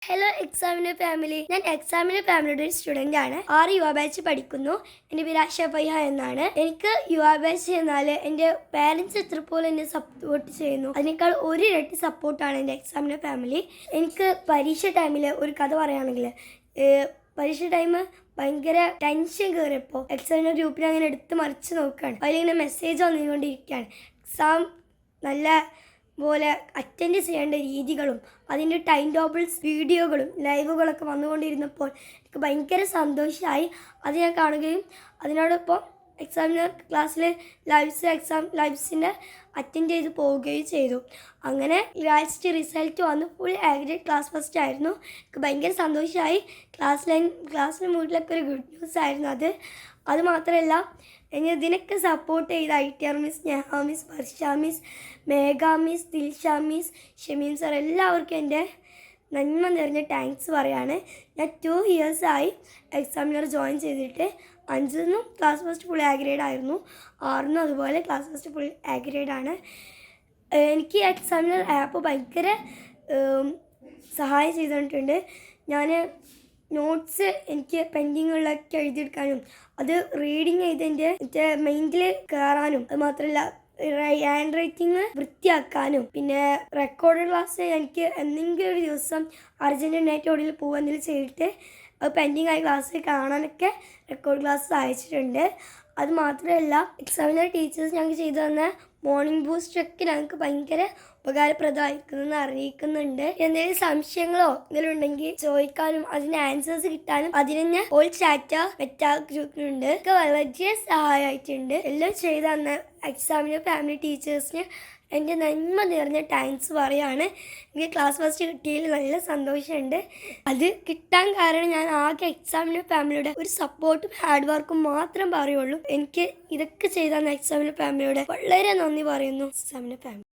Hello examiner family. ഞാൻ examiner ഫാമിലിയുടെ ഒരു സ്റ്റുഡൻ്റ് ആണ്. 6 യുവ ബാച്ച് പഠിക്കുന്നു. എൻ്റെ പേര് ആശ പയ്യ എന്നാണ്. എനിക്ക് യുവ ബാച്ച് എന്നാൽ എൻ്റെ പാരൻസ് എത്രപോലെ എന്നെ സപ്പോർട്ട് ചെയ്യുന്നു, അതിനേക്കാൾ ഒരിരട്ടി സപ്പോർട്ടാണ് എൻ്റെ എക്സാമിനർ ഫാമിലി. എനിക്ക് പരീക്ഷ ടൈമിൽ ഒരു കഥ പറയുകയാണെങ്കിൽ, പരീക്ഷ ടൈം ഭയങ്കര ടെൻഷൻ കയറിയപ്പോൾ എക്സാമിനർ ഗ്രൂപ്പിൽ അങ്ങനെ എടുത്ത് മറിച്ച് നോക്കുകയാണ്. അതിലിങ്ങനെ മെസ്സേജ് വന്നുകൊണ്ടിരിക്കുകയാണ്. എക്സാം നല്ല പോലെ അറ്റൻഡ് ചെയ്യേണ്ട രീതികളും അതിൻ്റെ ടൈം ടേബിൾസ് വീഡിയോകളും ലൈവുകളൊക്കെ വന്നുകൊണ്ടിരുന്നപ്പോൾ എനിക്ക് ഭയങ്കര സന്തോഷമായി. അത് ഞാൻ കാണുകയും അതിനോടൊപ്പം എക്സാമിനർ ക്ലാസ്സിൽ ലൈവ്സിൻ്റെ അറ്റൻഡ് ചെയ്ത് പോവുകയും ചെയ്തു. അങ്ങനെ ലാസ്റ്റ് റിസൾട്ട് വന്നു. Full A grade class first ആയിരുന്നു. എനിക്ക് ഭയങ്കര സന്തോഷമായി. ക്ലാസ്സിന് മുന്നിലൊക്കെ ഒരു ഗുഡ് ന്യൂസ് ആയിരുന്നു അത് മാത്രമല്ല, എന്നെ ഇതിനൊക്കെ സപ്പോർട്ട് ചെയ്ത ITR miss, Sneha miss, Varsha miss, Megha miss, Dilsha miss, Shameen sir, എല്ലാവർക്കും എൻ്റെ നന്മ നിറഞ്ഞ താങ്ക്സ് പറയാണ്. ഞാൻ 2 ഇയേഴ്സായി എക്സാമിനർ ജോയിൻ ചെയ്തിട്ട്. 5നും class first full A grade ആയിരുന്നു, 6നും അതുപോലെ class first full A grade ആണ്. എനിക്ക് എക്സാമിനർ ആപ്പ് ഭയങ്കര സഹായം ചെയ്തിട്ടുണ്ട്. ഞാൻ നോട്ട്സ് എനിക്ക് പെൻഡിങ്ങുള്ളതൊക്കെ എഴുതിയെടുക്കാനും അത് റീഡിങ് ചെയ്തതിൻ്റെ മൈൻഡിൽ കയറാനും, അത് മാത്രമല്ല ഹാൻഡ് റൈറ്റിങ് വൃത്തിയാക്കാനും, പിന്നെ റെക്കോർഡ് ക്ലാസ് എനിക്ക് എന്തെങ്കിലും ഒരു ദിവസം അർജൻറ്റീനയായിട്ട് ഓടിയിൽ പോകുന്നതിൽ ചെയ്തിട്ട് അത് പെൻഡിങ് ആയ ക്ലാസ് കാണാനൊക്കെ റെക്കോർഡ് ക്ലാസ് അയച്ചിട്ടുണ്ട്. അത് മാത്രമല്ല, എക്സാമിനർ ടീച്ചേഴ്സ് ഞങ്ങൾക്ക് ചെയ്തു തന്ന മോർണിംഗ് ബൂസ്റ്റൊക്കെ ഞങ്ങൾക്ക് ഭയങ്കര ഉപകാരപ്രദമായിരിക്കുമെന്ന് അറിയിക്കുന്നുണ്ട്. എന്തെങ്കിലും സംശയങ്ങളോ എന്തെങ്കിലും ഉണ്ടെങ്കിൽ ചോദിക്കാനും അതിന് ആൻസേഴ്സ് കിട്ടാനും അതിനെ ഓൾ ചാറ്റ മെറ്റാ ഗ്രൂപ്പിലുണ്ട്. ഒക്കെ വളരെ സഹായമായിട്ടുണ്ട്. എല്ലാം ചെയ്തു തന്ന എക്സാമിനർ ഫാമിലി ടീച്ചേഴ്സിന് എൻ്റെ നന്മ നിറഞ്ഞ താങ്ക്സ് പറയാണ്. എനിക്ക് ക്ലാസ് ഫസ്റ്റ് കിട്ടിയതിൽ നല്ല സന്തോഷമുണ്ട്. അത് കിട്ടാൻ കാരണം ഞാൻ ആകെ എക്സാമിനർ ഫാമിലിയുടെ ഒരു സപ്പോർട്ടും ഹാർഡ് വർക്കും മാത്രം പറയുള്ളൂ. എനിക്ക് ഇതൊക്കെ ചെയ്ത എക്സാമിനർ ഫാമിലിയോട് വളരെ നന്ദി പറയുന്നു. Examiner family.